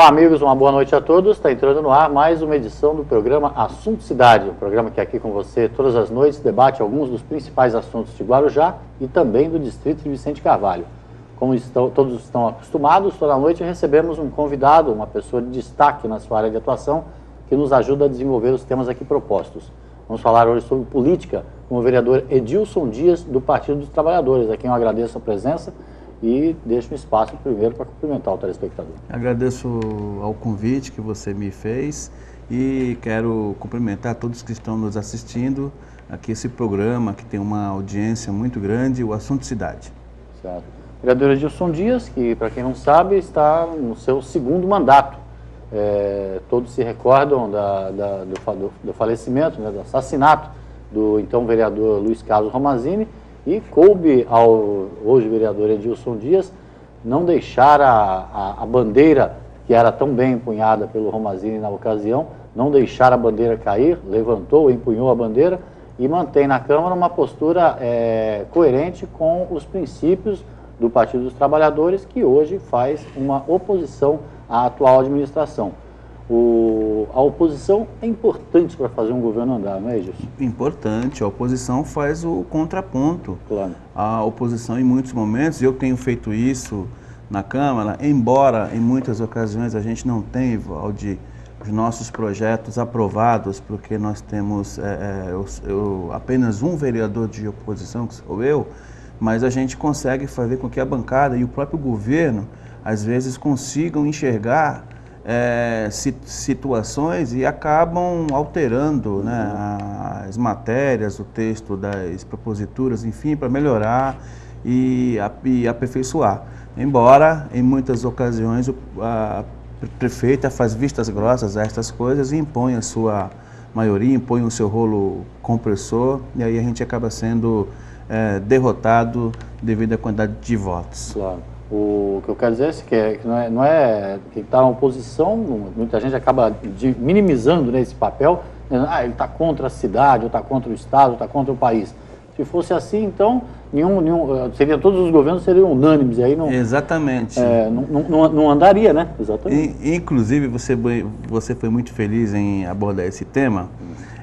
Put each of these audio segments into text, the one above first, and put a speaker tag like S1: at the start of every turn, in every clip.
S1: Olá, amigos, uma boa noite a todos. Está entrando no ar mais uma edição do programa Assunto Cidade, um programa que aqui com você todas as noites debate alguns dos principais assuntos de Guarujá e também do distrito de Vicente Carvalho. Como todos estão acostumados, toda noite recebemos um convidado, uma pessoa de destaque na sua área de atuação, que nos ajuda a desenvolver os temas aqui propostos. Vamos falar hoje sobre política com o vereador Edilson Dias, do Partido dos Trabalhadores, a quem eu agradeço a presença e deixo um espaço primeiro para cumprimentar o telespectador.
S2: Agradeço ao convite que você me fez e quero cumprimentar todos que estão nos assistindo aqui esse programa que tem uma audiência muito grande, o Assunto Cidade. Certo.
S1: Vereador Edilson Dias, que para quem não sabe está no seu segundo mandato. Todos se recordam do falecimento, do assassinato do então vereador Luiz Carlos Romazini, e coube ao hoje vereador Edilson Dias não deixar a bandeira que era tão bem empunhada pelo Romazini na ocasião, não deixar a bandeira cair, levantou, empunhou a bandeira e mantém na Câmara uma postura coerente com os princípios do Partido dos Trabalhadores, que hoje faz uma oposição à atual administração. A oposição é importante para fazer um governo andar, não é, Edilson?
S2: Importante, a oposição faz o contraponto.
S1: Claro.
S2: A oposição, em muitos momentos, eu tenho feito isso na Câmara, embora em muitas ocasiões a gente não tenha, Valdir, os nossos projetos aprovados, porque nós temos apenas um vereador de oposição, que sou eu, mas a gente consegue fazer com que a bancada e o próprio governo, às vezes, consigam enxergar situações e acabam alterando, né, as matérias, o texto das proposituras, enfim, para melhorar e aperfeiçoar. Embora, em muitas ocasiões, a prefeita faz vistas grossas a estas coisas e impõe a sua maioria, impõe o seu rolo compressor, e aí a gente acaba sendo derrotado devido à quantidade de votos.
S1: Claro. O que eu quero dizer é que não é que está na oposição, muita gente acaba minimizando, né, esse papel, dizendo, ele está contra a cidade, ou está contra o Estado, ou está contra o país. Se fosse assim, então, todos os governos seriam unânimes, e aí não...
S2: Exatamente.
S1: Não andaria, né? Exatamente.
S2: Inclusive, você foi muito feliz em abordar esse tema.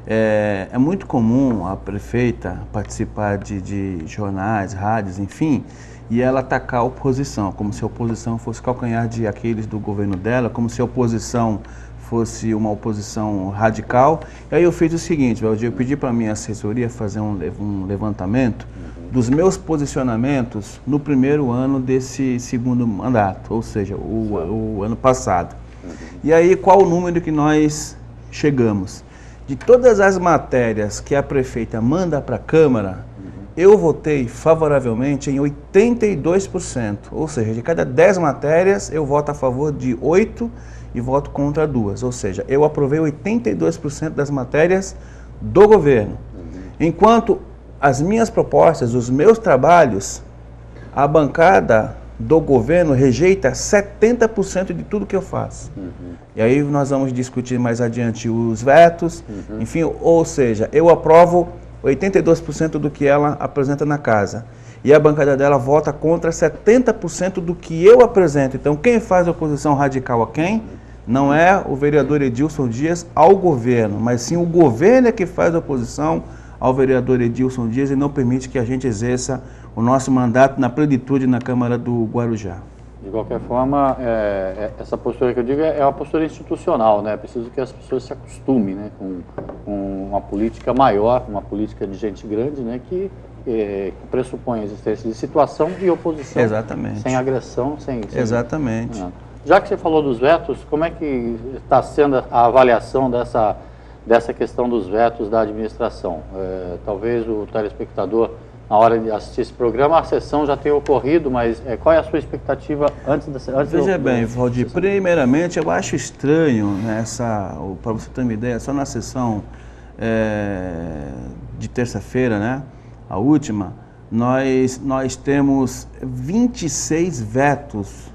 S2: É muito comum a prefeita participar de jornais, rádios, enfim, e ela atacar a oposição, como se a oposição fosse calcanhar de Aquiles do governo dela, como se a oposição fosse uma oposição radical. E aí eu fiz o seguinte, Valdir, eu pedi para a minha assessoria fazer um levantamento dos meus posicionamentos no primeiro ano desse segundo mandato, ou seja, o ano passado. E aí qual o número que nós chegamos? De todas as matérias que a prefeita manda para a Câmara, eu votei favoravelmente em 82%, ou seja, de cada 10 matérias eu voto a favor de 8 e voto contra 2, ou seja, eu aprovei 82% das matérias do governo. Enquanto as minhas propostas, os meus trabalhos, a bancada do governo rejeita 70% de tudo que eu faço. E aí nós vamos discutir mais adiante os vetos, enfim, ou seja, eu aprovo 82% do que ela apresenta na casa. E a bancada dela vota contra 70% do que eu apresento. Então, quem faz oposição radical a quem? Não é o vereador Edilson Dias ao governo, mas sim o governo é que faz oposição ao vereador Edilson Dias e não permite que a gente exerça o nosso mandato na plenitude na Câmara do Guarujá.
S1: De qualquer forma, essa postura que eu digo é uma postura institucional, né? É preciso que as pessoas se acostumem, né, com uma política maior, uma política de gente grande, né, que pressupõe a existência de situação e oposição.
S2: Exatamente.
S1: Sem agressão, sem...
S2: Exatamente.
S1: Já que você falou dos vetos, como é que está sendo a avaliação dessa questão dos vetos da administração? Talvez o telespectador, na hora de assistir esse programa, a sessão já tenha ocorrido, mas qual é a sua expectativa antes
S2: Veja bem, Valdir, primeiramente eu acho estranho, para você ter uma ideia, só na sessão de terça-feira, né, a última, nós temos 26 vetos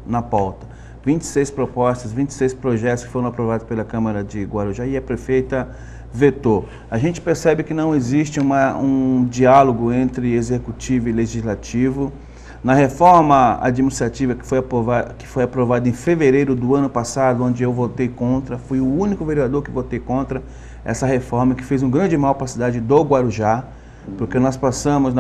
S2: na pauta, 26 propostas, 26 projetos que foram aprovados pela Câmara de Guarujá e a prefeita vetou. A gente percebe que não existe um diálogo entre executivo e legislativo. Na reforma administrativa que foi aprovada em fevereiro do ano passado, onde eu votei contra, fui o único vereador que votei contra essa reforma, que fez um grande mal para a cidade do Guarujá, porque nós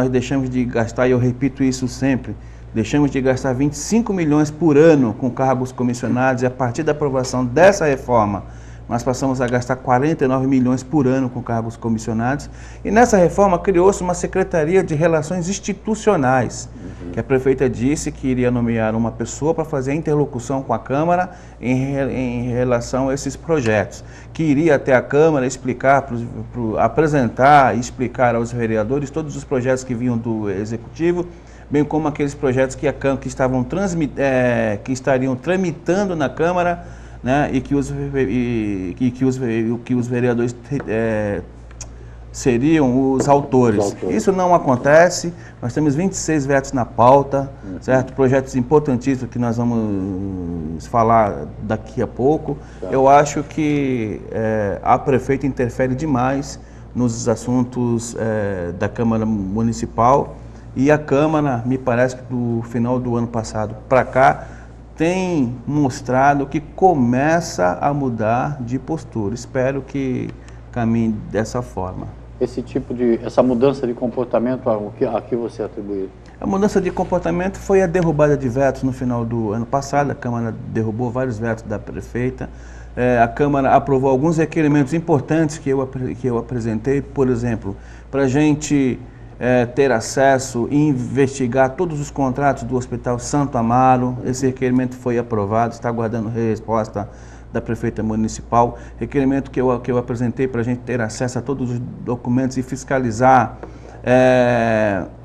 S2: deixamos de gastar, e eu repito isso sempre, deixamos de gastar 25 milhões por ano com cargos comissionados, e a partir da aprovação dessa reforma, nós passamos a gastar 49 milhões por ano com cargos comissionados. E nessa reforma criou-se uma Secretaria de Relações Institucionais, que a prefeita disse que iria nomear uma pessoa para fazer a interlocução com a Câmara em relação a esses projetos, que iria até a Câmara explicar, apresentar e explicar aos vereadores todos os projetos que vinham do Executivo, bem como aqueles projetos que estariam tramitando na Câmara, né, e que os vereadores seriam os autores. Isso não acontece, nós temos 26 vetos na pauta, certo? Projetos importantíssimos que nós vamos falar daqui a pouco. Eu acho que a prefeita interfere demais nos assuntos da Câmara Municipal, e a Câmara, me parece que do final do ano passado para cá, tem mostrado que começa a mudar de postura. Espero que caminhe dessa forma.
S1: Essa mudança de comportamento, a que você atribui?
S2: A mudança de comportamento foi a derrubada de vetos no final do ano passado. A Câmara derrubou vários vetos da prefeita. A Câmara aprovou alguns requerimentos importantes que eu apresentei, por exemplo, para a gente ter acesso e investigar todos os contratos do Hospital Santo Amaro. Esse requerimento foi aprovado, está aguardando resposta da prefeita municipal. Requerimento que eu apresentei para a gente ter acesso a todos os documentos e fiscalizar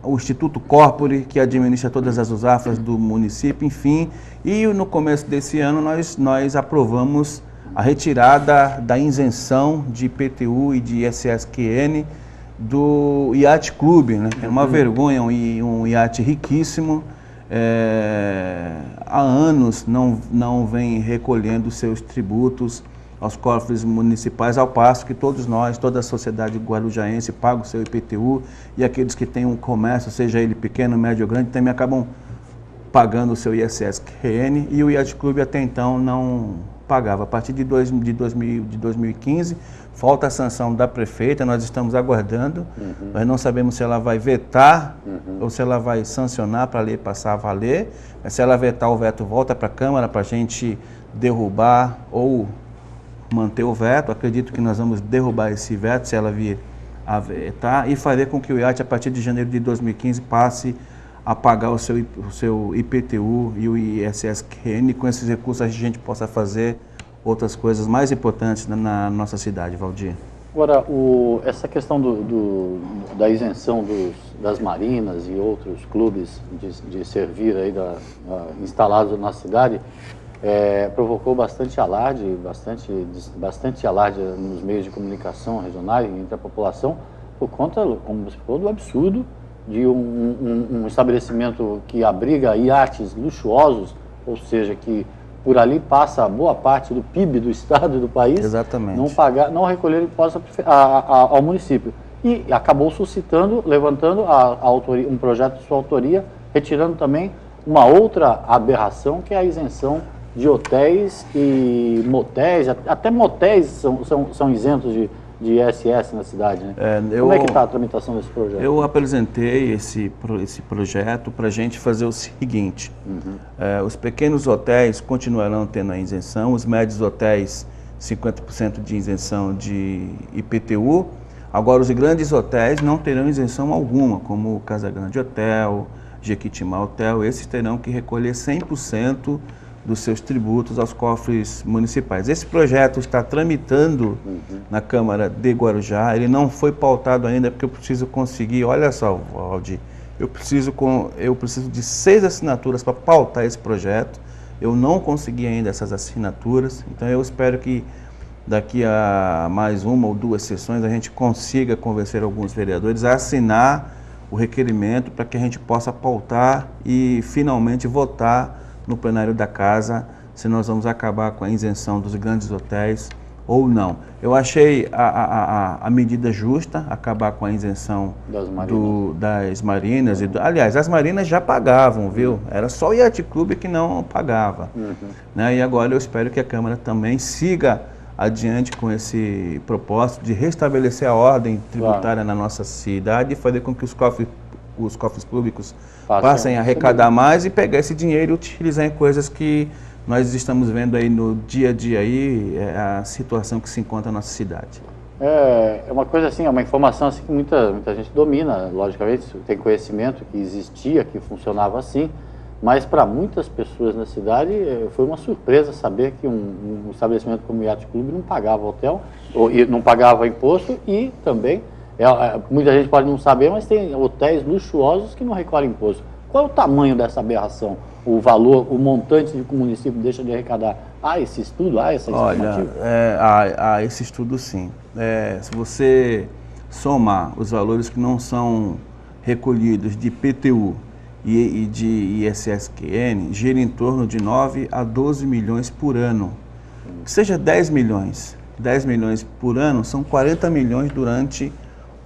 S2: o Instituto Corpore, que administra todas as USAFAs do município, enfim. E no começo desse ano nós aprovamos a retirada da isenção de IPTU e de ISSQN do Yacht Clube, né? É uma vergonha, um iate riquíssimo, há anos não vem recolhendo seus tributos aos cofres municipais, ao passo que todos nós, toda a sociedade guarujaense paga o seu IPTU, e aqueles que têm um comércio, seja ele pequeno, médio ou grande, também acabam pagando o seu ISSQN, e o Yacht Clube até então não pagava. A partir de 2015, falta a sanção da prefeita, nós estamos aguardando, nós não sabemos se ela vai vetar ou se ela vai sancionar para a lei passar a valer, mas se ela vetar, o veto volta para a Câmara para a gente derrubar ou manter o veto. Acredito que nós vamos derrubar esse veto se ela vir a vetar, e fazer com que o IAT, a partir de janeiro de 2015, passe a pagar o seu IPTU e o ISSQN. Com esses recursos a gente possa fazer outras coisas mais importantes na nossa cidade, Valdir.
S1: Agora, essa questão da isenção das marinas e outros clubes de servir aí instalados na cidade provocou bastante alarde, bastante alarde nos meios de comunicação regionais e entre a população, por conta, como você falou, do absurdo de um estabelecimento que abriga iates luxuosos, ou seja, que por ali passa boa parte do PIB do estado e do país.
S2: Exatamente.
S1: Não recolher impostos ao município. E acabou levantando um projeto de sua autoria, retirando também uma outra aberração, que é a isenção de hotéis e motéis. Até motéis são isentos de ISS na cidade, né? Como é que está a tramitação desse projeto?
S2: Eu apresentei esse projeto para a gente fazer o seguinte: os pequenos hotéis continuarão tendo a isenção, os médios hotéis 50% de isenção de IPTU. Agora, os grandes hotéis não terão isenção alguma, como o Casa Grande Hotel, Jequitimá Hotel. Esses terão que recolher 100% dos seus tributos aos cofres municipais. Esse projeto está tramitando na Câmara de Guarujá. Ele não foi pautado ainda, porque eu preciso conseguir, olha só, Valdir, eu preciso de 6 assinaturas para pautar esse projeto. Eu não consegui ainda essas assinaturas, então eu espero que daqui a mais 1 ou 2 sessões a gente consiga convencer alguns vereadores a assinar o requerimento para que a gente possa pautar e finalmente votar no plenário da casa, se nós vamos acabar com a isenção dos grandes hotéis ou não. Eu achei a medida justa, acabar com a isenção das marinas. Aliás, as marinas já pagavam, viu? Era só o Yacht Clube que não pagava. Né? E agora eu espero que a Câmara também siga adiante com esse propósito de restabelecer a ordem tributária na nossa cidade e fazer com que os cofres públicos passem a arrecadar mais e pegar esse dinheiro e utilizar em coisas que nós estamos vendo aí no dia a dia aí, a situação que se encontra na nossa cidade.
S1: É uma coisa assim, é uma informação assim que muita gente domina, logicamente, tem conhecimento que existia, que funcionava assim, mas para muitas pessoas na cidade foi uma surpresa saber que um estabelecimento como o Yacht Clube não pagava hotel, ou não pagava imposto e também, muita gente pode não saber, mas tem hotéis luxuosos que não recolhem imposto. Qual é o tamanho dessa aberração? O valor, o montante que o município deixa de arrecadar? Há esse estudo, há essa estimativa?
S2: Olha, há esse estudo sim. Se você somar os valores que não são recolhidos de IPTU e de ISSQN, gira em torno de 9 a 12 milhões por ano. Que seja 10 milhões. 10 milhões por ano são 40 milhões durante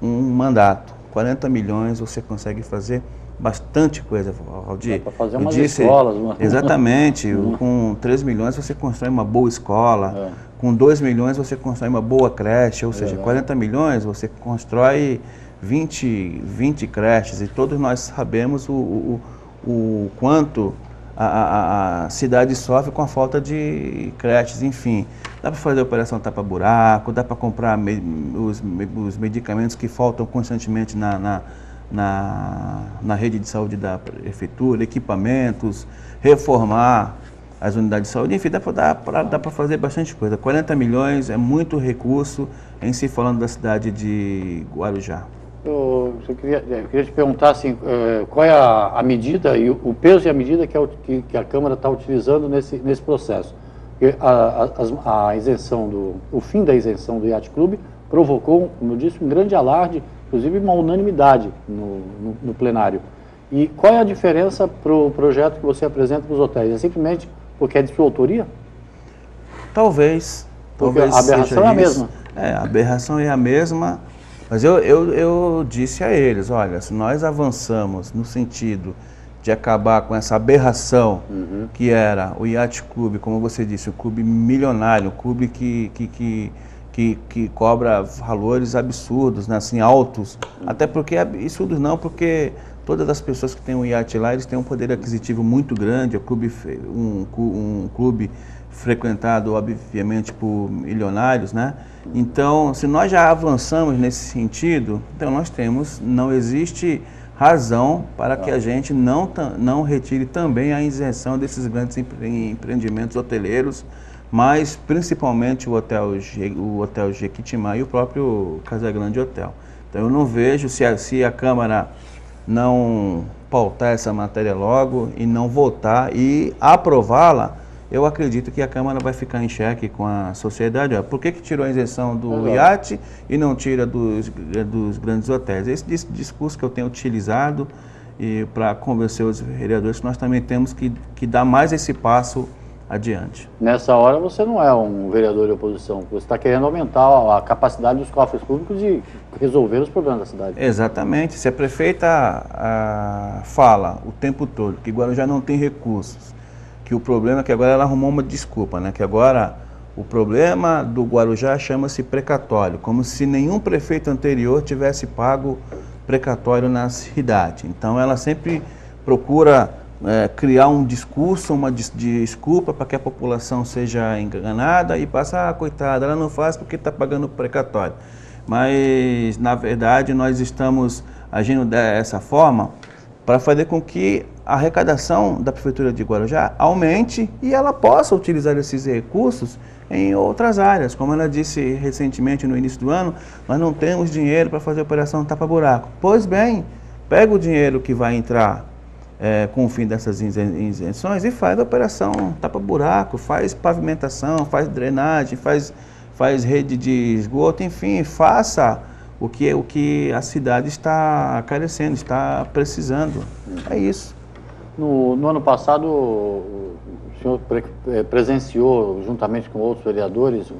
S2: um mandato. 40 milhões você consegue fazer bastante coisa, Valdir.
S1: Para fazer umas escolas.
S2: Exatamente. Com 3 milhões você constrói uma boa escola. Com 2 milhões você constrói uma boa creche. Ou seja, 40 milhões você constrói 20 creches. E todos nós sabemos o quanto a cidade sofre com a falta de creches. Enfim, dá para fazer a operação tapa-buraco, dá para comprar os medicamentos que faltam constantemente na rede de saúde da prefeitura, equipamentos, reformar as unidades de saúde, enfim, dá para fazer bastante coisa. 40 milhões é muito recurso em se falando da cidade de Guarujá.
S1: Eu queria te perguntar assim, qual é a medida e o peso e a medida que a Câmara está utilizando nesse processo. Porque a isenção o fim da isenção do Yacht Clube provocou, como eu disse, um grande alarde, inclusive uma unanimidade no plenário. E qual é a diferença para o projeto que você apresenta para os hotéis? É simplesmente porque é de sua autoria?
S2: Talvez
S1: a aberração é a mesma.
S2: A aberração é a mesma, mas eu disse a eles, olha, se nós avançamos no sentido de acabar com essa aberração que era o Yacht Clube, como você disse, o clube milionário, o clube que cobra valores absurdos, né, assim, altos, até porque absurdos não, porque todas as pessoas que têm um iate lá, eles têm um poder aquisitivo muito grande, um clube frequentado, obviamente, por milionários, né? Então, se nós já avançamos nesse sentido, então não existe razão para que a gente não retire também a isenção desses grandes empreendimentos hoteleiros, mas principalmente o Hotel Jequitimá e o próprio Casagrande Hotel. Então eu não vejo, se a Câmara não pautar essa matéria logo e não votar e aprová-la, eu acredito que a Câmara vai ficar em xeque com a sociedade. Por que tirou a isenção do iate e não tira dos grandes hotéis? Esse discurso que eu tenho utilizado para convencer os vereadores que nós também temos que dar mais esse passo adiante.
S1: Nessa hora você não é um vereador de oposição, você está querendo aumentar a capacidade dos cofres públicos de resolver os problemas da cidade.
S2: Exatamente. Se a prefeita fala o tempo todo que Guarujá não tem recursos, que o problema é que agora ela arrumou uma desculpa, né? Que agora o problema do Guarujá chama-se precatório, como se nenhum prefeito anterior tivesse pago precatório na cidade. Então ela sempre procura criar um discurso, uma desculpa para que a população seja enganada e passa, coitada, ela não faz porque está pagando precatório. Mas, na verdade, nós estamos agindo dessa forma para fazer com que a arrecadação da Prefeitura de Guarujá aumente e ela possa utilizar esses recursos em outras áreas. Como ela disse recentemente no início do ano, nós não temos dinheiro para fazer a operação tapa-buraco. Pois bem, pega o dinheiro que vai entrar com o fim dessas isenções e faz a operação tapa-buraco, faz pavimentação, faz drenagem, faz rede de esgoto, enfim, faça o que a cidade está carecendo, está precisando. É isso.
S1: No ano passado, o senhor presenciou, juntamente com outros vereadores,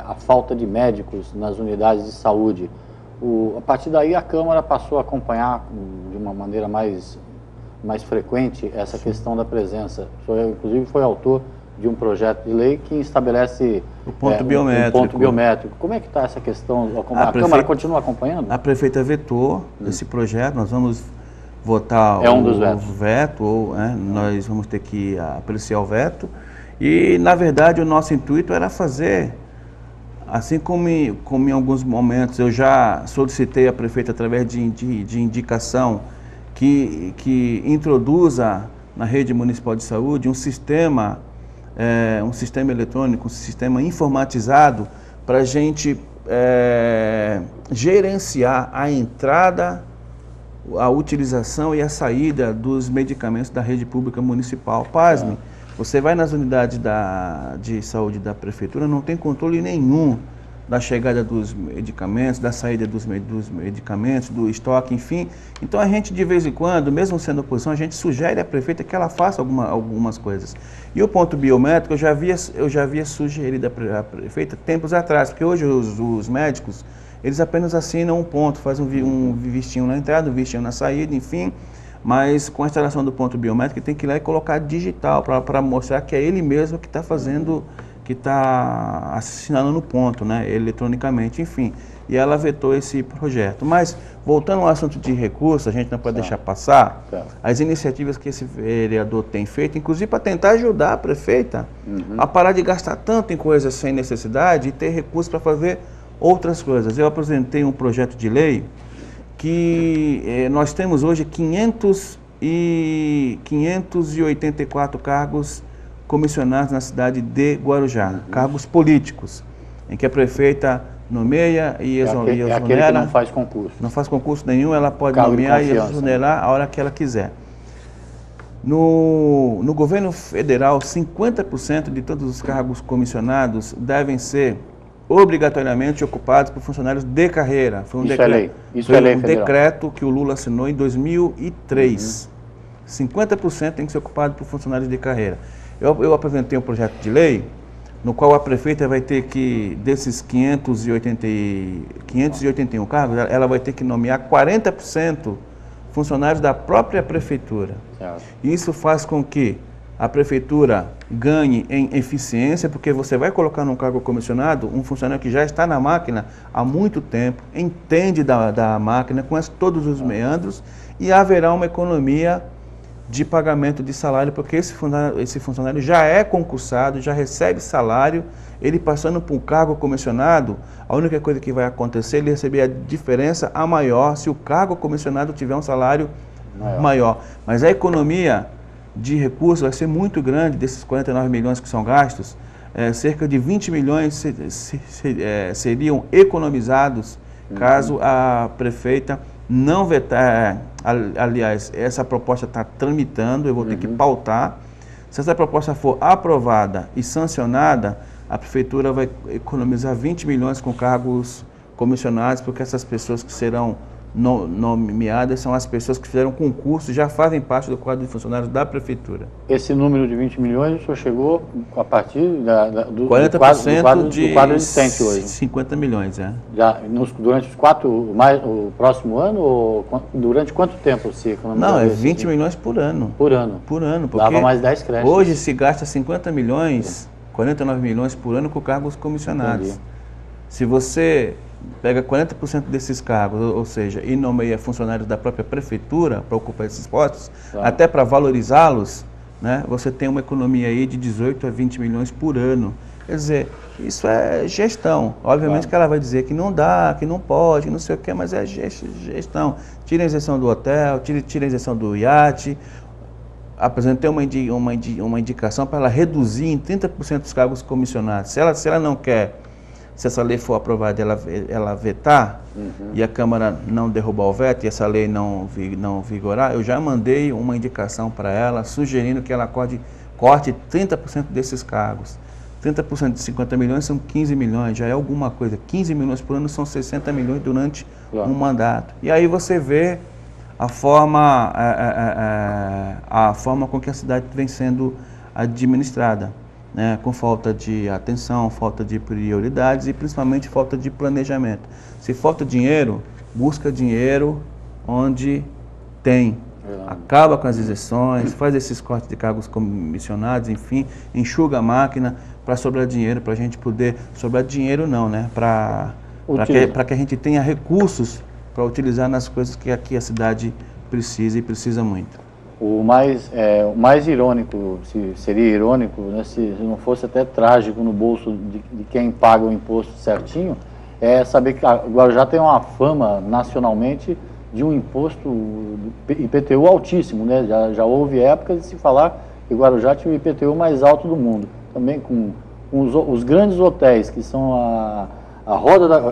S1: a falta de médicos nas unidades de saúde. A partir daí, a Câmara passou a acompanhar de uma maneira mais frequente essa questão da presença. O senhor, inclusive, foi autor de um projeto de lei que estabelece
S2: o ponto biométrico.
S1: Um ponto biométrico. Como é que está essa questão? A Câmara continua acompanhando?
S2: A prefeita vetou esse projeto, nós vamos votar
S1: o
S2: veto, ou nós vamos ter que apreciar o veto. E, na verdade, o nosso intuito era fazer, assim como em alguns momentos eu já solicitei à prefeita, através de indicação, que introduza na rede municipal de saúde um sistema eletrônico, um sistema informatizado para a gente gerenciar a entrada, a utilização e a saída dos medicamentos da rede pública municipal. Pasme, você vai nas unidades de saúde da prefeitura, não tem controle nenhum da chegada dos medicamentos, da saída dos medicamentos, do estoque, enfim. Então a gente, de vez em quando, mesmo sendo oposição, a gente sugere à prefeita que ela faça algumas coisas. E o ponto biométrico eu já havia sugerido à prefeita tempos atrás, porque hoje os médicos, eles apenas assinam um ponto, fazem um vistinho na entrada, um vistinho na saída, enfim. Mas com a instalação do ponto biométrico, tem que ir lá e colocar digital para mostrar que é ele mesmo que está fazendo, que está assinando no ponto, né, eletronicamente, enfim. E ela vetou esse projeto. Mas, voltando ao assunto de recursos, a gente não pode deixar passar as iniciativas que esse vereador tem feito, inclusive para tentar ajudar a prefeita a parar de gastar tanto em coisas sem necessidade e ter recursos para fazer outras coisas. Eu apresentei um projeto de lei que nós temos hoje 584 cargos comissionados na cidade de Guarujá, cargos políticos, em que a prefeita nomeia e exonera.
S1: Aquele que não faz concurso.
S2: Não faz concurso nenhum, ela pode nomear e exonerar a hora que ela quiser. No governo federal, 50% de todos os cargos comissionados devem ser obrigatoriamente ocupados por funcionários de carreira. Foi um decreto que o Lula assinou em 2003. 50% tem que ser ocupado por funcionários de carreira. Eu apresentei um projeto de lei no qual a prefeita vai ter que, desses 581 cargos, ela vai ter que nomear 40% funcionários da própria prefeitura. Isso faz com que a prefeitura ganhe em eficiência, porque você vai colocar num cargo comissionado um funcionário que já está na máquina há muito tempo, entende da máquina, conhece todos os meandros, e haverá uma economia de pagamento de salário, porque esse funcionário já é concursado, já recebe salário, ele passando por um cargo comissionado, a única coisa que vai acontecer, ele receber a diferença a maior se o cargo comissionado tiver um salário maior. Mas a economia de recursos vai ser muito grande, desses 49 milhões que são gastos, cerca de 20 milhões seriam economizados caso a prefeita não vetar. Aliás, essa proposta está tramitando, eu vou ter que pautar. Se essa proposta for aprovada e sancionada, a prefeitura vai economizar 20 milhões com cargos comissionados, porque essas pessoas que serão nomeadas são as pessoas que fizeram concurso, já fazem parte do quadro de funcionários da prefeitura.
S1: Esse número de 20 milhões, o senhor chegou a partir do
S2: 40%
S1: do quadro existente hoje?
S2: 50 milhões,
S1: durante o próximo ano, ou durante quanto tempo se economizou?
S2: Não, é 20 milhões por ano.
S1: Por ano?
S2: Por ano, porque
S1: dava mais 10 creches.
S2: Hoje se gasta 50 milhões, 49 milhões por ano com cargos comissionados.
S1: Entendi.
S2: Se você pega 40% desses cargos, ou seja, e nomeia funcionários da própria prefeitura para ocupar esses postos, até para valorizá-los, né, você tem uma economia aí de 18 a 20 milhões por ano. Quer dizer, isso é gestão. Obviamente que ela vai dizer que não dá, que não pode, que não sei o quê, mas é gestão. Tira a isenção do hotel, tira a isenção do iate. Apresentei uma indicação para ela reduzir em 30% os cargos comissionados. Se ela não quer, se essa lei for aprovada, ela vetar, e a Câmara não derrubar o veto, e essa lei não vigorar, eu já mandei uma indicação para ela, sugerindo que ela corte 30% desses cargos. 30% de 50 milhões são 15 milhões, já é alguma coisa. 15 milhões por ano são 60 milhões durante um mandato. E aí você vê a forma a forma com que a cidade vem sendo administrada, né? Com falta de atenção, falta de prioridades e principalmente falta de planejamento. Se falta dinheiro, busca dinheiro onde tem. Acaba com as isenções, faz esses cortes de cargos comissionados, enfim, enxuga a máquina para sobrar dinheiro, para a gente poder... Sobrar dinheiro não, né? Para que a gente tenha recursos para utilizar nas coisas que aqui a cidade precisa e precisa muito.
S1: O mais irônico, seria irônico, né, se não fosse até trágico no bolso de quem paga o imposto certinho, é saber que o Guarujá tem uma fama nacionalmente de um imposto IPTU altíssimo, né? Já houve épocas de se falar que o Guarujá tinha o IPTU mais alto do mundo. Também com os grandes hotéis, que são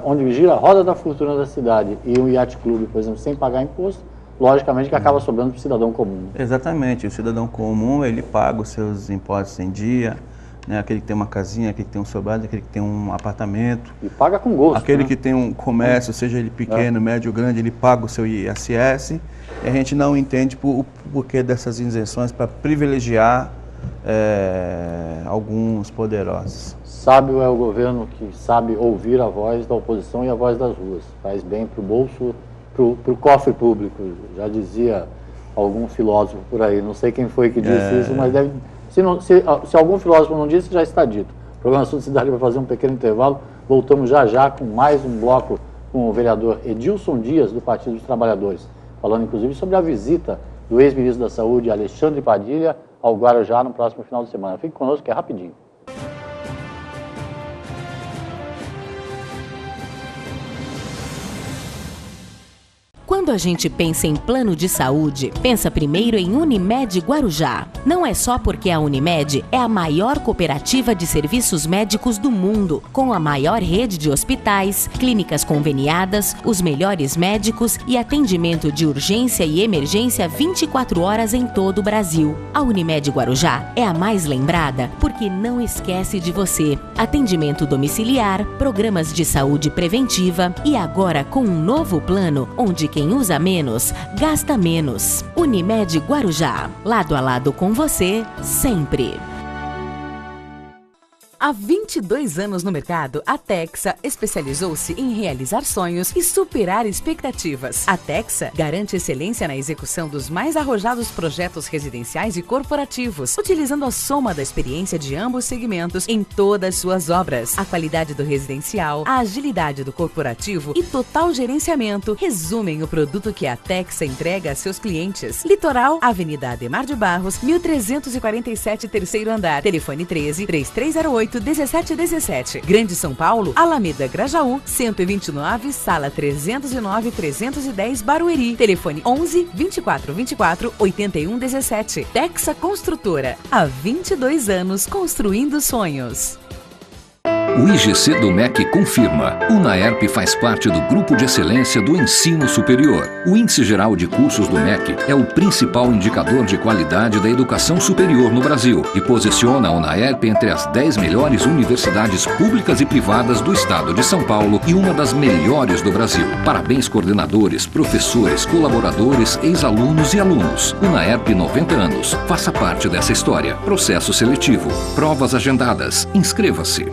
S1: onde gira a roda da fortuna da cidade, e o Yacht Club, por exemplo, sem pagar imposto, logicamente que acaba sobrando para o cidadão comum.
S2: Exatamente, o cidadão comum, ele paga os seus impostos em dia, né? Aquele que tem uma casinha, aquele que tem um sobrado, aquele que tem um apartamento.
S1: E paga com gosto.
S2: Aquele, né, que tem um comércio, seja ele pequeno, médio ou grande, ele paga o seu ISS. E a gente não entende o porquê dessas isenções para privilegiar alguns poderosos.
S1: Sábio é o governo que sabe ouvir a voz da oposição e a voz das ruas. Faz bem para o bolso, para o cofre público. Já dizia algum filósofo por aí. Não sei quem foi que disse isso, mas deve... Se algum filósofo não disse, já está dito. O programa Assunto Cidade vai fazer um pequeno intervalo. Voltamos já com mais um bloco com o vereador Edilson Dias, do Partido dos Trabalhadores, falando inclusive sobre a visita do ex-ministro da Saúde, Alexandre Padilha, ao Guarujá no próximo final de semana. Fique conosco que é rapidinho.
S3: Quando a gente pensa em plano de saúde, pensa primeiro em Unimed Guarujá. Não é só porque a Unimed é a maior cooperativa de serviços médicos do mundo, com a maior rede de hospitais, clínicas conveniadas, os melhores médicos e atendimento de urgência e emergência 24 horas em todo o Brasil. A Unimed Guarujá é a mais lembrada porque não esquece de você. Atendimento domiciliar, programas de saúde preventiva e agora com um novo plano onde quem usa menos, gasta menos. Unimed Guarujá, lado a lado com você, sempre. Há 22 anos no mercado, a Texa especializou-se em realizar sonhos e superar expectativas. A Texa garante excelência na execução dos mais arrojados projetos residenciais e corporativos, utilizando a soma da experiência de ambos segmentos em todas suas obras. A qualidade do residencial, a agilidade do corporativo e total gerenciamento resumem o produto que a Texa entrega a seus clientes. Litoral, Avenida Ademar de Barros, 1347, terceiro andar. Telefone 13-3308-1717. Grande São Paulo, Alameda Grajaú, 129, sala 309-310, Barueri. Telefone 11-2424-8117. Texa Construtora. Há 22 anos construindo sonhos.
S4: O IGC do MEC confirma. O UNAERP faz parte do Grupo de Excelência do Ensino Superior. O Índice Geral de Cursos do MEC é o principal indicador de qualidade da educação superior no Brasil e posiciona a UNAERP entre as 10 melhores universidades públicas e privadas do estado de São Paulo e uma das melhores do Brasil. Parabéns, coordenadores, professores, colaboradores, ex-alunos e alunos. UNAERP 90 anos. Faça parte dessa história. Processo seletivo. Provas agendadas. Inscreva-se.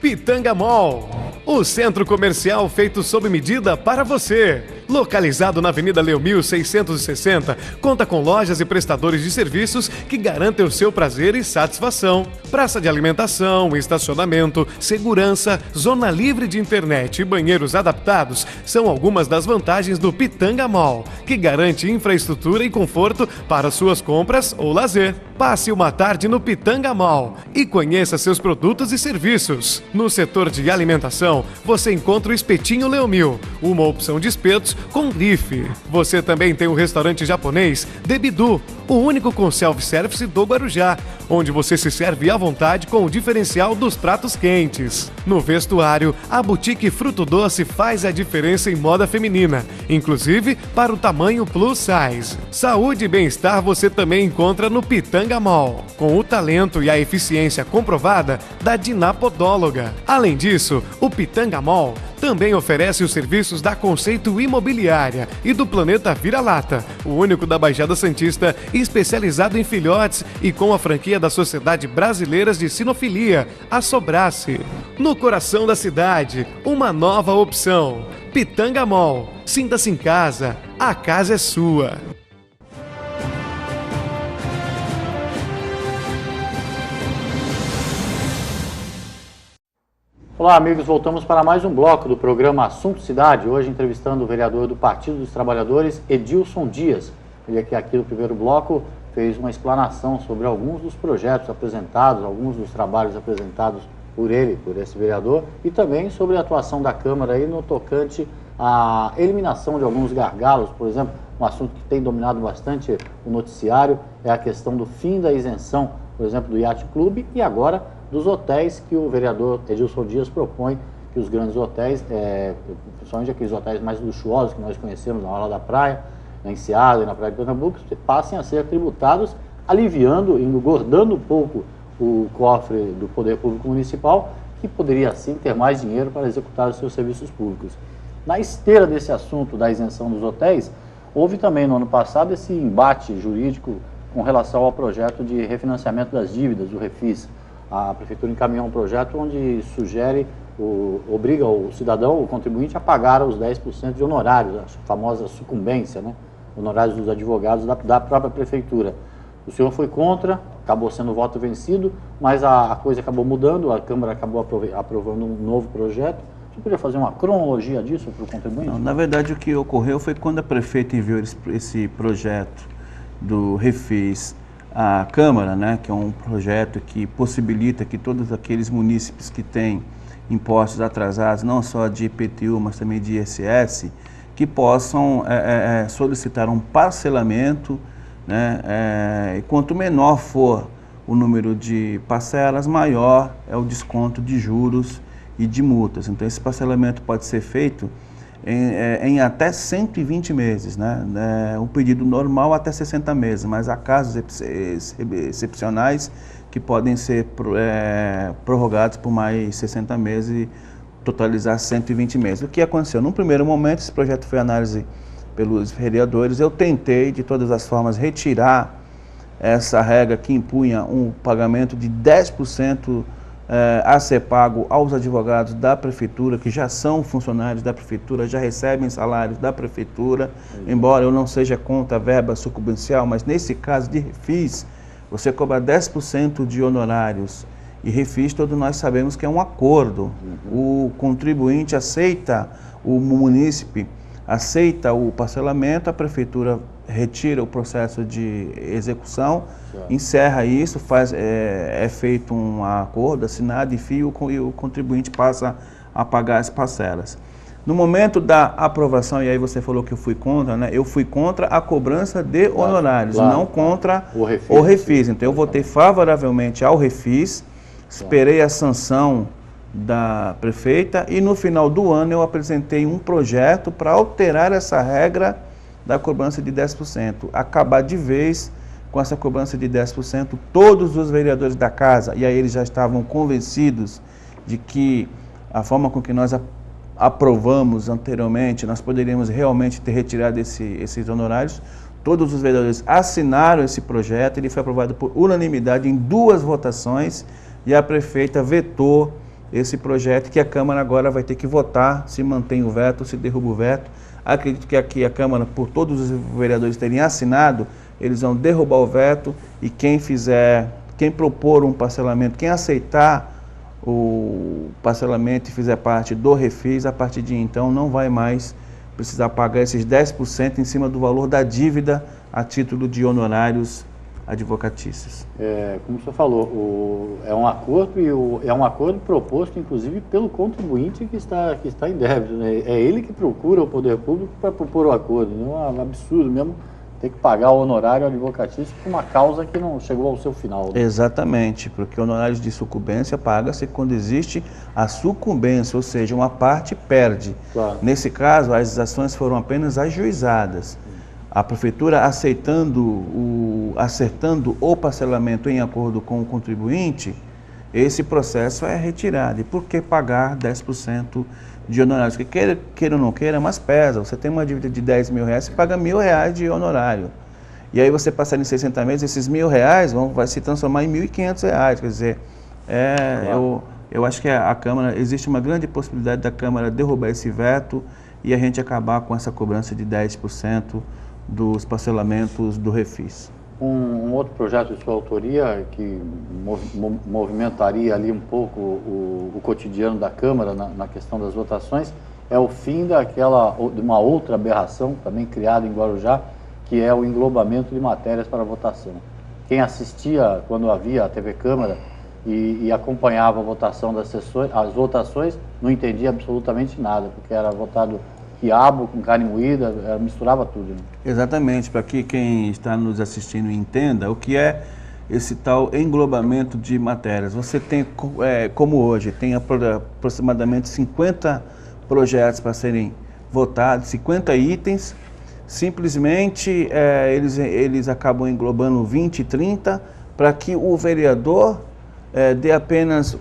S5: Pitanga Mall, o centro comercial feito sob medida para você. Localizado na Avenida Leomil 660, conta com lojas e prestadores de serviços que garantem o seu prazer e satisfação. Praça de alimentação, estacionamento, segurança, zona livre de internet e banheiros adaptados são algumas das vantagens do Pitanga Mall, que garante infraestrutura e conforto para suas compras ou lazer. Passe uma tarde no Pitanga Mall e conheça seus produtos e serviços. No setor de alimentação, você encontra o Espetinho Leomil, uma opção de espetos com grife. Você também tem o restaurante japonês Debidu, o único com self-service do Guarujá, onde você se serve à vontade com o diferencial dos pratos quentes. No vestuário, a boutique Fruto Doce faz a diferença em moda feminina, inclusive para o tamanho plus size. Saúde e bem-estar você também encontra no Pitanga Mall, com o talento e a eficiência comprovada da Dinapodóloga. Além disso, o Pitanga Mall Também oferece os serviços da Conceito Imobiliária e do Planeta Vira-Lata, o único da Baixada Santista especializado em filhotes e com a franquia da Sociedade Brasileira de Sinofilia, a Sobrace. No coração da cidade, uma nova opção. Pitanga Mall. Sinta-se em casa. A casa é sua.
S1: Olá, amigos. Voltamos para mais um bloco do programa Assunto Cidade. Hoje entrevistando o vereador do Partido dos Trabalhadores, Edilson Dias. Ele aqui no primeiro bloco fez uma explanação sobre alguns dos projetos apresentados, alguns dos trabalhos apresentados por ele, por esse vereador, e também sobre a atuação da Câmara aí no tocante à eliminação de alguns gargalos. Por exemplo, um assunto que tem dominado bastante o noticiário é a questão do fim da isenção, por exemplo, do Yacht Clube e agora dos hotéis, que o vereador Edilson Dias propõe que os grandes hotéis, principalmente aqueles hotéis mais luxuosos que nós conhecemos na orla da praia, na Enseada e na Praia de Pernambuco, passem a ser tributados, aliviando e engordando um pouco o cofre do poder público municipal, que poderia assim ter mais dinheiro para executar os seus serviços públicos. Na esteira desse assunto da isenção dos hotéis, houve também no ano passado esse embate jurídico com relação ao projeto de refinanciamento das dívidas, o Refis. A Prefeitura encaminhou um projeto onde sugere, obriga o cidadão, o contribuinte, a pagar os 10% de honorários, a famosa sucumbência, né? Honorários dos advogados da própria Prefeitura. O senhor foi contra, acabou sendo voto vencido, mas a coisa acabou mudando, a Câmara acabou aprovando um novo projeto. Você poderia fazer uma cronologia disso para o contribuinte?
S2: Não, na verdade, o que ocorreu foi quando a Prefeita enviou esse projeto do Refis à Câmara, né, que é um projeto que possibilita que todos aqueles munícipes que têm impostos atrasados, não só de IPTU, mas também de ISS, que possam solicitar um parcelamento, né, e quanto menor for o número de parcelas, maior é o desconto de juros e de multas. Então, esse parcelamento pode ser feito em até 120 meses, né? Um pedido normal até 60 meses, mas há casos excepcionais que podem ser prorrogados por mais 60 meses e totalizar 120 meses. O que aconteceu? Num primeiro momento, esse projeto foi análise pelos vereadores, eu tentei de todas as formas retirar essa regra que impunha um pagamento de 10% a ser pago aos advogados da Prefeitura, que já são funcionários da Prefeitura, já recebem salários da Prefeitura, embora eu não seja contra a verba sucumbencial, mas nesse caso de Refis, você cobra 10% de honorários, e Refis todos nós sabemos que é um acordo, o contribuinte aceita, o munícipe aceita o parcelamento, a Prefeitura retira o processo de execução, encerra isso, é feito um acordo assinado e o contribuinte passa a pagar as parcelas. No momento da aprovação, e aí você falou que eu fui contra, né? Eu fui contra a cobrança de honorários, não contra o Refis. Então eu votei favoravelmente ao Refis, esperei a sanção da prefeita e no final do ano eu apresentei um projeto para alterar essa regra da cobrança de 10%, acabar de vez com essa cobrança de 10%. Todos os vereadores da casa, e aí eles já estavam convencidos de que a forma com que nós aprovamos anteriormente, nós poderíamos realmente ter retirado esses honorários. Todos os vereadores assinaram esse projeto, ele foi aprovado por unanimidade em 2 votações e a prefeita vetou esse projeto, que a Câmara agora vai ter que votar se mantém o veto ou se derruba o veto. Acredito que aqui a Câmara, por todos os vereadores terem assinado, eles vão derrubar o veto e quem propor um parcelamento, quem aceitar o parcelamento e fizer parte do Refis, a partir de então não vai mais precisar pagar esses 10% em cima do valor da dívida a título de honorários advocatícios.
S1: Como o senhor falou, é um acordo é um acordo proposto, inclusive, pelo contribuinte que está em débito, né? É ele que procura o poder público para propor o acordo. Não é um absurdo mesmo ter que pagar o honorário advocatício por uma causa que não chegou ao seu final. Né?
S2: Exatamente, porque honorários de sucumbência paga-se quando existe a sucumbência, ou seja, uma parte perde.
S1: Claro.
S2: Nesse caso, as ações foram apenas ajuizadas. A Prefeitura acertando o parcelamento em acordo com o contribuinte, esse processo é retirado. E por que pagar 10% de honorários? Porque queira ou não queira, mas pesa. Você tem uma dívida de 10 mil reais, você paga R$1.000 de honorário. E aí você passar em 60 meses, esses R$1.000 vai se transformar em R$1.500. Quer dizer, eu acho que a Câmara, existe uma grande possibilidade da Câmara derrubar esse veto e a gente acabar com essa cobrança de 10% dos parcelamentos do Refis.
S1: Um outro projeto de sua autoria que movimentaria ali um pouco o cotidiano da Câmara na questão das votações é o fim de uma outra aberração também criada em Guarujá, que é o englobamento de matérias para votação. Quem assistia quando havia a TV Câmara e acompanhava a votação das sessões, as votações, não entendia absolutamente nada, porque era votado quiabo com carne moída, misturava tudo. Né?
S2: Exatamente, para que quem está nos assistindo entenda o que é esse tal englobamento de matérias. Você tem, como hoje, tem aproximadamente 50 projetos para serem votados, 50 itens, simplesmente eles acabam englobando 20, 30, para que o vereador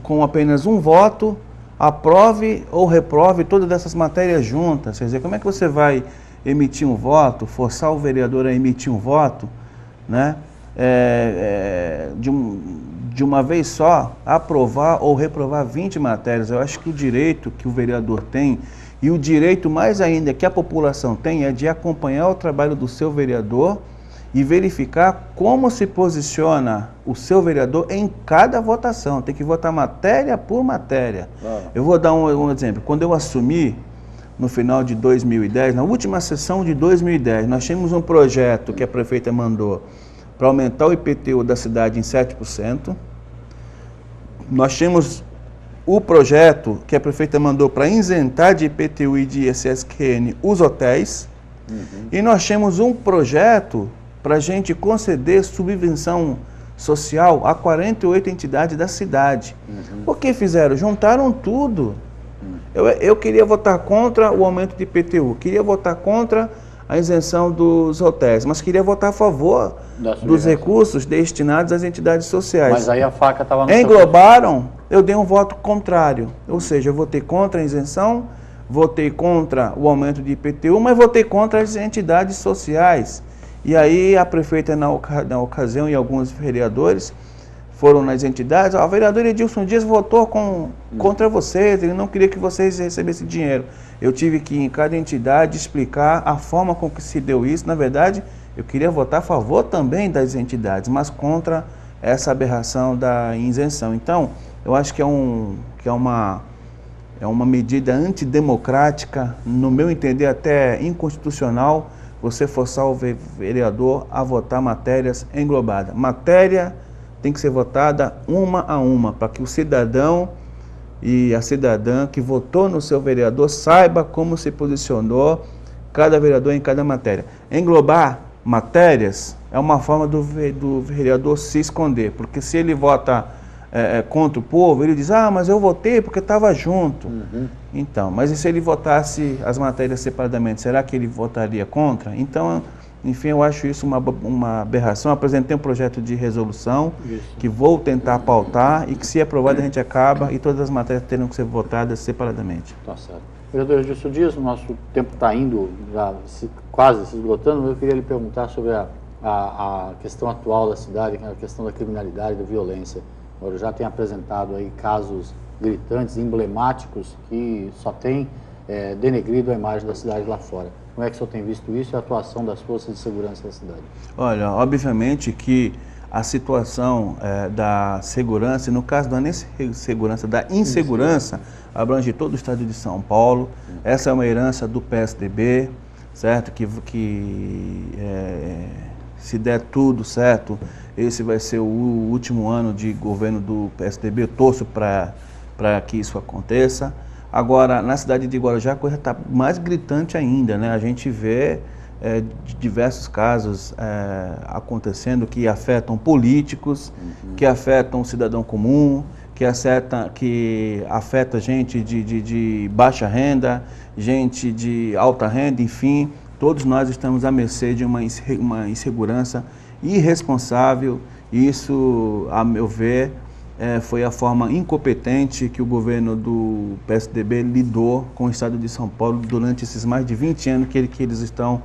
S2: com apenas um voto, aprove ou reprove todas essas matérias juntas. Quer dizer, como é que você vai emitir um voto, forçar o vereador a emitir um voto, né? De uma vez só, aprovar ou reprovar 20 matérias? Eu acho que o direito que o vereador tem, e o direito mais ainda que a população tem, é de acompanhar o trabalho do seu vereador e verificar como se posiciona o seu vereador em cada votação. Tem que votar matéria por matéria. Eu vou dar um exemplo. Quando eu assumi, no final de 2010, na última sessão de 2010, nós tínhamos um projeto que a prefeita mandou para aumentar o IPTU da cidade em 7%. Nós tínhamos o projeto que a prefeita mandou para isentar de IPTU e de ISSQN os hotéis. E nós tínhamos um projeto para a gente conceder subvenção social a 48 entidades da cidade. O que fizeram? Juntaram tudo. Eu queria votar contra o aumento de IPTU, queria votar contra a isenção dos hotéis, mas queria votar a favor dos recursos destinados às entidades sociais.
S1: Mas aí a faca estava no
S2: Englobaram, eu dei um voto contrário, ou seja, eu votei contra a isenção, votei contra o aumento de IPTU, mas votei contra as entidades sociais. E aí a prefeita, na ocasião, e alguns vereadores foram nas entidades, o vereador Edilson Dias votou contra vocês, ele não queria que vocês recebessem dinheiro. Eu tive que ir em cada entidade explicar a forma com que se deu isso. Na verdade, eu queria votar a favor também das entidades, mas contra essa aberração da isenção. Então, eu acho que é uma medida antidemocrática, no meu entender até inconstitucional, você forçar o vereador a votar matérias englobadas. Matéria tem que ser votada uma a uma, para que o cidadão e a cidadã que votou no seu vereador saiba como se posicionou cada vereador em cada matéria. Englobar matérias é uma forma do vereador se esconder, porque se ele vota contra o povo, ele diz, mas eu votei porque estava junto. Então, mas e se ele votasse as matérias separadamente, será que ele votaria contra? Então, enfim, eu acho isso uma aberração. Apresentei um projeto de resolução que vou tentar pautar e que, se aprovado, a gente acaba e todas as matérias terão que ser votadas separadamente.
S1: Tá certo. Vereador Edilson Dias, o nosso tempo está indo, já quase se esgotando, mas eu queria lhe perguntar sobre a questão atual da cidade, a questão da criminalidade, da violência. Agora já tem apresentado aí casos gritantes, emblemáticos, que só tem denegrido a imagem da cidade lá fora. Como é que o senhor tem visto isso e a atuação das forças de segurança da cidade? Olha,
S2: obviamente que a situação da segurança, no caso da segurança, da insegurança, abrange todo o estado de São Paulo. Essa é uma herança do PSDB, certo? Que se der tudo certo, esse vai ser o último ano de governo do PSDB. Eu torço para que isso aconteça. Agora, na cidade de Guarujá, a coisa está mais gritante ainda, né? A gente vê diversos casos acontecendo que afetam políticos, que afetam o cidadão comum, que afeta gente de baixa renda, gente de alta renda, enfim. Todos nós estamos à mercê de uma insegurança irresponsável. Isso, a meu ver, foi a forma incompetente que o governo do PSDB lidou com o estado de São Paulo durante esses mais de 20 anos que eles estão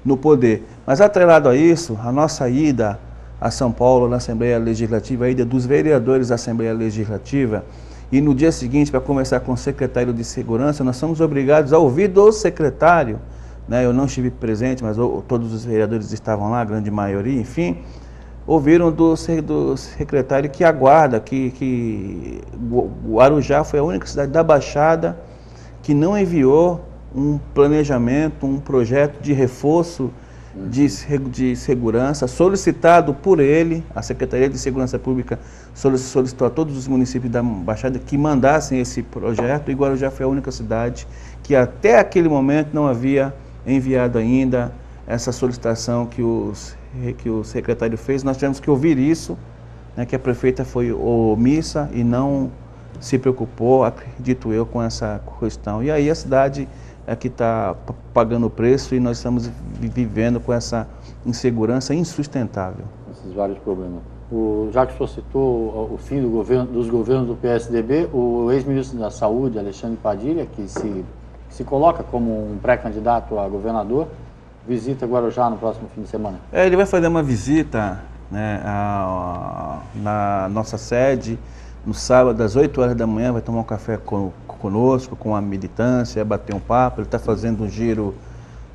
S2: no poder. Mas atrelado a isso, a nossa ida a São Paulo na Assembleia Legislativa, a ida dos vereadores da Assembleia Legislativa, e no dia seguinte, para conversar com o secretário de Segurança, nós somos obrigados a ouvir do secretário, né? Eu não estive presente, mas todos os vereadores estavam lá, a grande maioria, enfim, ouviram do secretário que aguarda, que Guarujá foi a única cidade da Baixada que não enviou um planejamento, um projeto de reforço de segurança, solicitado por ele. A Secretaria de Segurança Pública solicitou a todos os municípios da Baixada que mandassem esse projeto, e Guarujá foi a única cidade que até aquele momento não havia enviado ainda essa solicitação que o secretário fez. Nós tivemos que ouvir isso, né, que a prefeita foi omissa e não se preocupou, acredito eu, com essa questão. E aí a cidade é que está pagando o preço, e nós estamos vivendo com essa insegurança insustentável. Esses vários problemas.
S1: Já que o senhor citou o fim dos governos do PSDB, o ex-ministro da Saúde, Alexandre Padilha, que se coloca como um pré-candidato a governador, visita Guarujá no próximo fim de semana.
S2: Ele vai fazer uma visita, né, na nossa sede, no sábado, às 8 horas da manhã, vai tomar um café conosco, com a militância, bater um papo. Ele está fazendo um giro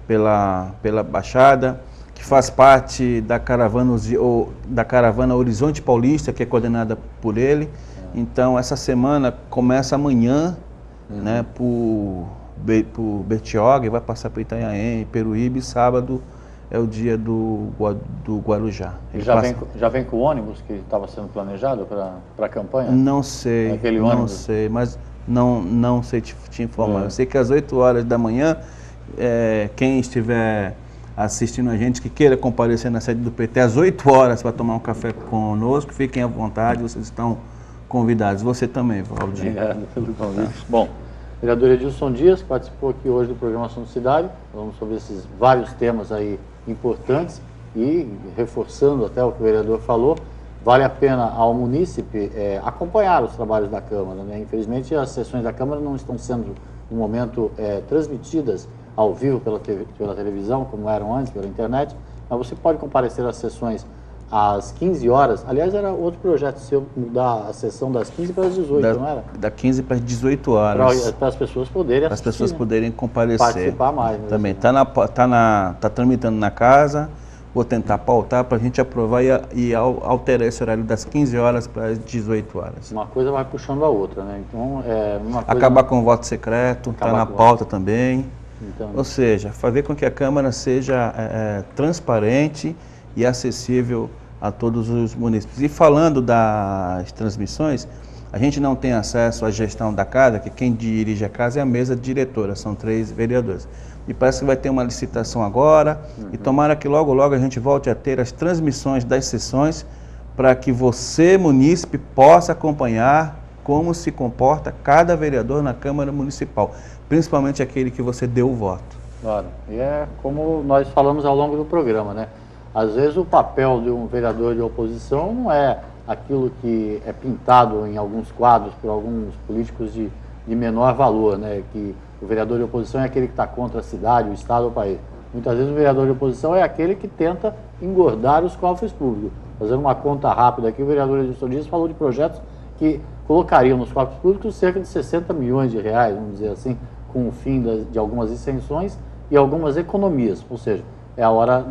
S2: pela Baixada, que faz parte da caravana Horizonte Paulista, que é coordenada por ele. Então, essa semana começa amanhã, né, por Bertioga, e vai passar por Itanhaém, Peruíbe, e sábado é o dia do Guarujá.
S1: Já vem com o ônibus que estava sendo planejado para a campanha?
S2: Não sei, não sei, mas não sei te informar. Eu sei que às 8 horas da manhã, quem estiver assistindo a gente, que queira comparecer na sede do PT às 8 horas para tomar um café conosco, fiquem à vontade, vocês estão convidados. Você também, Valdir.
S1: Obrigado pelo convite. Bom, vereador Edilson Dias, que participou aqui hoje do programa Assunto Cidade. Falamos sobre esses vários temas aí importantes, e reforçando até o que o vereador falou, vale a pena ao munícipe acompanhar os trabalhos da Câmara, né? Infelizmente, as sessões da Câmara não estão sendo, no momento, transmitidas ao vivo pela televisão, como eram antes, pela internet, mas você pode comparecer às sessões às 15 horas. Aliás, era outro projeto seu, mudar a sessão das 15 para as 18, não era?
S2: Da 15 para as 18 horas.
S1: Para as pessoas poderem assistir. Para
S2: as pessoas poderem comparecer.
S1: Participar mais.
S2: Também. Está tramitando na casa. Vou tentar pautar para a gente aprovar e alterar esse horário das 15 horas para as 18 horas.
S1: Uma coisa vai puxando a outra, né? Então, uma coisa...
S2: Acabar com o voto secreto, está na pauta também. Então, ou seja, fazer com que a Câmara seja transparente e acessível a todos os munícipes. E falando das transmissões, a gente não tem acesso à gestão da casa, que quem dirige a casa é a mesa diretora, são 3 vereadores. E parece que vai ter uma licitação agora, e tomara que logo, logo a gente volte a ter as transmissões das sessões, para que você, munícipe, possa acompanhar como se comporta cada vereador na Câmara Municipal, principalmente aquele que você deu o voto.
S1: Claro, e é como nós falamos ao longo do programa, né? Às vezes o papel de um vereador de oposição não é aquilo que é pintado em alguns quadros por alguns políticos de menor valor, né? Que o vereador de oposição é aquele que está contra a cidade, o estado ou o país. Muitas vezes o vereador de oposição é aquele que tenta engordar os cofres públicos. Fazendo uma conta rápida aqui, o vereador Edilson Dias falou de projetos que colocariam nos cofres públicos cerca de 60 milhões de reais, vamos dizer assim, com o fim de algumas isenções e algumas economias. Ou seja, é a hora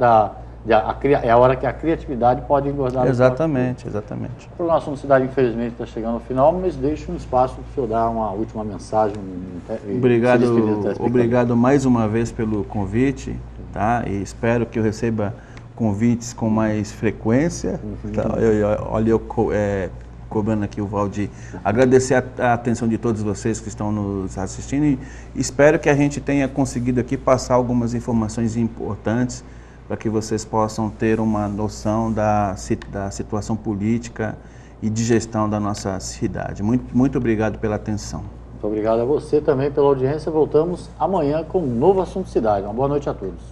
S1: é a hora que a criatividade pode engordar.
S2: Exatamente, exatamente.
S1: O programa Assunto Cidade, infelizmente, está chegando ao final, mas deixa um espaço para o senhor dar uma última mensagem.
S2: Obrigado mais uma vez pelo convite, tá? E espero que eu receba convites com mais frequência. Tá? Olha, cobrando aqui o Valdir. Agradecer a atenção de todos vocês que estão nos assistindo, e espero que a gente tenha conseguido aqui passar algumas informações importantes para que vocês possam ter uma noção da situação política e de gestão da nossa cidade. Muito obrigado pela atenção.
S1: Muito obrigado a você também pela audiência. Voltamos amanhã com um novo Assunto Cidade. Uma boa noite a todos.